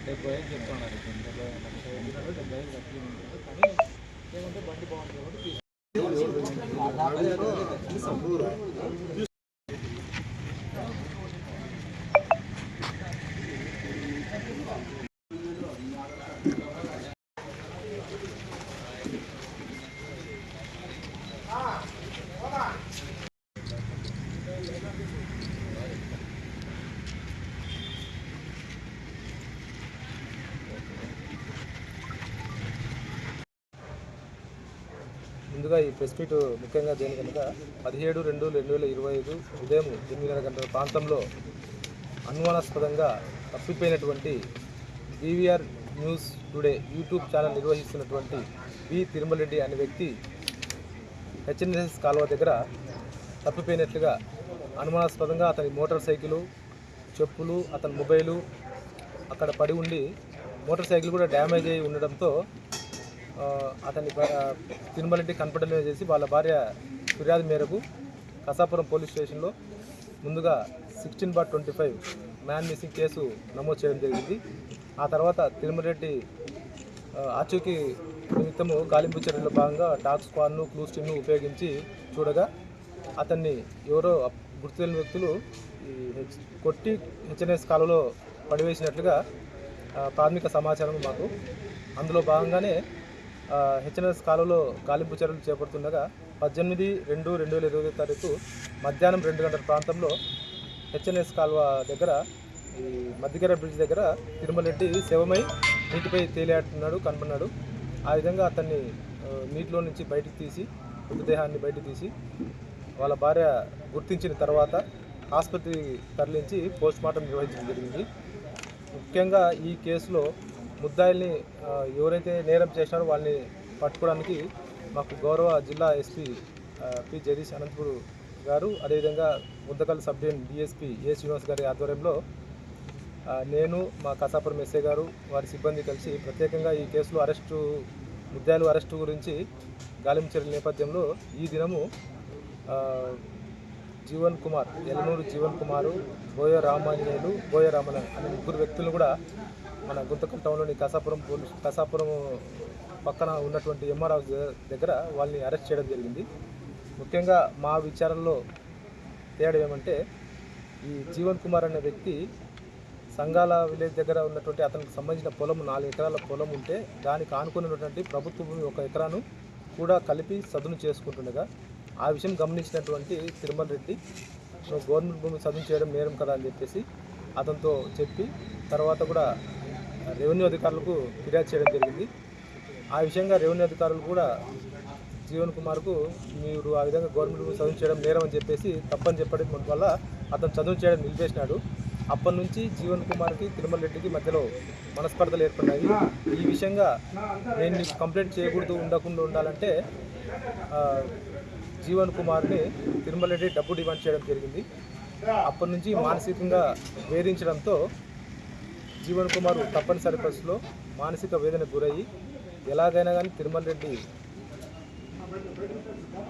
75 చెప్తున్నారు. 75 కట్టి ఉంటుంది. కానీ ఏమంటే బండి బాగుంటుంది కాబట్టి ముందుగా ఈ ప్రెస్ మీట్ ముఖ్యంగా దేని కనుక 17/2/2025 ఉదయం 8:30 గంటల ప్రాంతంలో అనుమానాస్పదంగా తప్పిపోయినటువంటి BVR News Today YouTube channel నిర్వహిస్తున్నటువంటి బి తిరుమల రెడ్డి అనే వ్యక్తి హెచ్ఎన్ఎస్ కాలువ దగ్గర తప్పిపోయినట్లుగా అనుమానాస్పదంగా అతని మోటార్ సైకిలు, చెప్పులు, అతని మొబైలు అక్కడ పడి ఉండి మోటార్ సైకిల్ కూడా డ్యామేజ్ అయి ఉండడంతో అతన్ని తిరుమల రెడ్డి కనపడమే చేసి వాళ్ళ భార్య ఫిర్యాదు మేరకు కసాపురం పోలీస్ స్టేషన్లో ముందుగా 16/25 మ్యాన్ మిస్సింగ్ కేసు నమోదు చేయడం జరిగింది. ఆ తర్వాత తిరుమల రెడ్డి ఆచూకీ నిమిత్తము గాలింపు చర్యల్లో భాగంగా డాగ్ స్క్వాడ్ను, క్లూస్ టీమ్ను ఉపయోగించి చూడగా అతన్ని ఎవరో గుర్తు తెలియని వ్యక్తులు కొట్టి హెచ్ఎన్ఎస్ కాలువలో పడివేసినట్లుగా ప్రాథమిక సమాచారం మాకు. అందులో భాగంగానే హెచ్ఎన్ఎస్ కాలువలో గాలింపు చర్యలు చేపడుతుండగా 18/2/2025 మధ్యాహ్నం 2 గంటల ప్రాంతంలో హెచ్ఎన్ఎస్ కాలువ దగ్గర ఈ మధ్యగర బ్రిడ్జ్ దగ్గర తిరుమల రెడ్డి శవమై నీటిపై తేలియాడుతున్నాడు, కనపడినాడు. ఆ విధంగా అతన్ని నీటిలో నుంచి బయటికి తీసి మృతదేహాన్ని బయటికి తీసి వాళ్ళ భార్య గుర్తించిన తర్వాత ఆసుపత్రికి తరలించి పోస్ట్మార్టం నిర్వహించడం జరిగింది. ముఖ్యంగా ఈ కేసులో ముద్దాయిల్ని ఎవరైతే నేరం చేసినారో వాళ్ళని పట్టుకోవడానికి మాకు గౌరవ జిల్లా ఎస్పీ పి జగదీష్ అనంతపూర్ గారు, అదేవిధంగా గుంతకల్ సబ్ డివిజన్ డిఎస్పీ ఏ శ్రీనివాస్ గారి ఆధ్వర్యంలో నేను, మా కసాపురం ఎస్ఐ గారు, వారి సిబ్బంది కలిసి ప్రత్యేకంగా ఈ కేసులో ముద్దాయిలు అరెస్టు గురించి గాలింపు చర్యల నేపథ్యంలో ఈ దినము జీవన్ కుమార్, ఎలనూరు జీవన్ కుమారు, బోయ రామాంజనేయులు, బోయ రామన్ అనే ముగ్గురు వ్యక్తులను కూడా మన గుంతకల్ టౌన్లోని కసాపురం పక్కన ఉన్నటువంటి ఎంఆర్ హౌస్ దగ్గర వాళ్ళని అరెస్ట్ చేయడం జరిగింది. ముఖ్యంగా మా విచారణలో తేడా ఏమంటే ఈ జీవన్ కుమార్ అనే వ్యక్తి సంగాల విలేజ్ దగ్గర ఉన్నటువంటి అతనికి సంబంధించిన పొలం 4 ఎకరాల పొలం ఉంటే దానికి ఆనుకుని ఉన్నటువంటి ప్రభుత్వ భూమి 1 ఎకరాను కూడా కలిపి సదును చేసుకుంటుండగా ఆ విషయం గమనించినటువంటి తిరుమల రెడ్డి గవర్నమెంట్ భూమి సదును చేయడం నేరం కదా అని చెప్పేసి అతనితో చెప్పి తర్వాత కూడా రెవెన్యూ అధికారులకు ఫిర్యాదు చేయడం జరిగింది. ఆ విషయంగా రెవెన్యూ అధికారులు కూడా జీవన్ కుమార్కు మీరు ఆ విధంగా గవర్నమెంట్ భూమి చదువు చేయడం నేరం అని చెప్పేసి తప్పని చెప్పడం వల్ల అతను చదువు చేయడం నిలిపేసినాడు. అప్పటి నుంచి జీవన్ కుమార్కి తిరుమల రెడ్డికి మధ్యలో మనస్పర్ధలు ఏర్పడినాయి. ఈ విషయంగా నేను నీకు కంప్లైంట్ చేయకూడదు, ఉండకుండా ఉండాలంటే జీవన్ కుమార్ని తిరుమల రెడ్డి డబ్బు డిమాండ్ చేయడం జరిగింది. అప్పటి నుంచి మానసికంగా వేధించడంతో జీవన్ కుమార్ తప్పనిసరి పరిస్థితిలో మానసిక వేదనకు గురయ్యి ఎలాగైనా కానీ తిరుమల రెడ్డి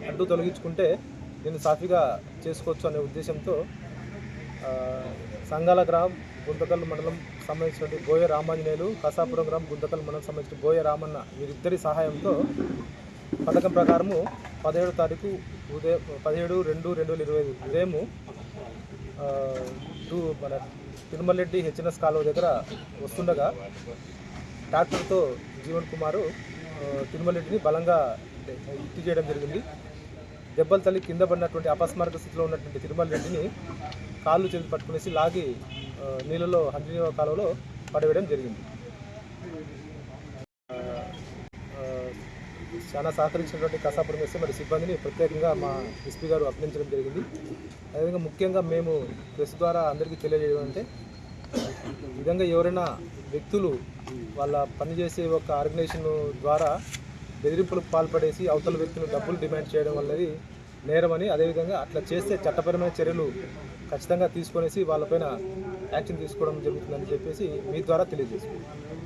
అడ్డు తొలగించుకుంటే నేను సాఫీగా చేసుకోవచ్చు అనే ఉద్దేశంతో సంగాల గ్రామం గుంతకల్ మండలం సంబంధించినటువంటి బోయ రామాంజనేయులు, కసాపురం గ్రామం గుంతకల్ మండలం సంబంధించిన బోయ రామన్న వీరిద్దరి సహాయంతో పథకం ప్రకారము 17వ తారీఖు ఉదయం 17/2/2025 ఉదయము మన తిరుమల రెడ్డి హెచ్ఎన్ఎస్ కాలువ దగ్గర వస్తుండగా ట్రాక్టర్తో జీవన్ కుమారు తిరుమల రెడ్డిని బలంగా హత్య చేయడం జరిగింది. దెబ్బలు తల్లి కింద పడినటువంటి అపస్మారక స్థితిలో ఉన్నటువంటి తిరుమల రెడ్డిని కాళ్ళు చేతులు పట్టుకునేసి లాగి నీళ్ళలో హంద్రీనివా కాలువలో పడవేయడం జరిగింది. చాలా సహకరించినటువంటి కసాపురం ఎస్ఐ మరి సిబ్బందిని ప్రత్యేకంగా మా ఎస్పీ గారు అభినందించడం జరిగింది. అదేవిధంగా ముఖ్యంగా మేము ప్రెస్ ద్వారా అందరికీ తెలియజేయడం అంటే ఈ విధంగా ఎవరైనా వ్యక్తులు వాళ్ళ పనిచేసే ఒక ఆర్గనైజేషన్ ద్వారా బెదిరింపులకు పాల్పడేసి అవతల వ్యక్తులు డబ్బులు డిమాండ్ చేయడం వల్లది నేరమని, అదేవిధంగా అట్లా చేస్తే చట్టపరమైన చర్యలు ఖచ్చితంగా తీసుకొనేసి వాళ్ళపైన యాక్షన్ తీసుకోవడం జరుగుతుందని చెప్పేసి మీ ద్వారా తెలియజేసుకుంటాం.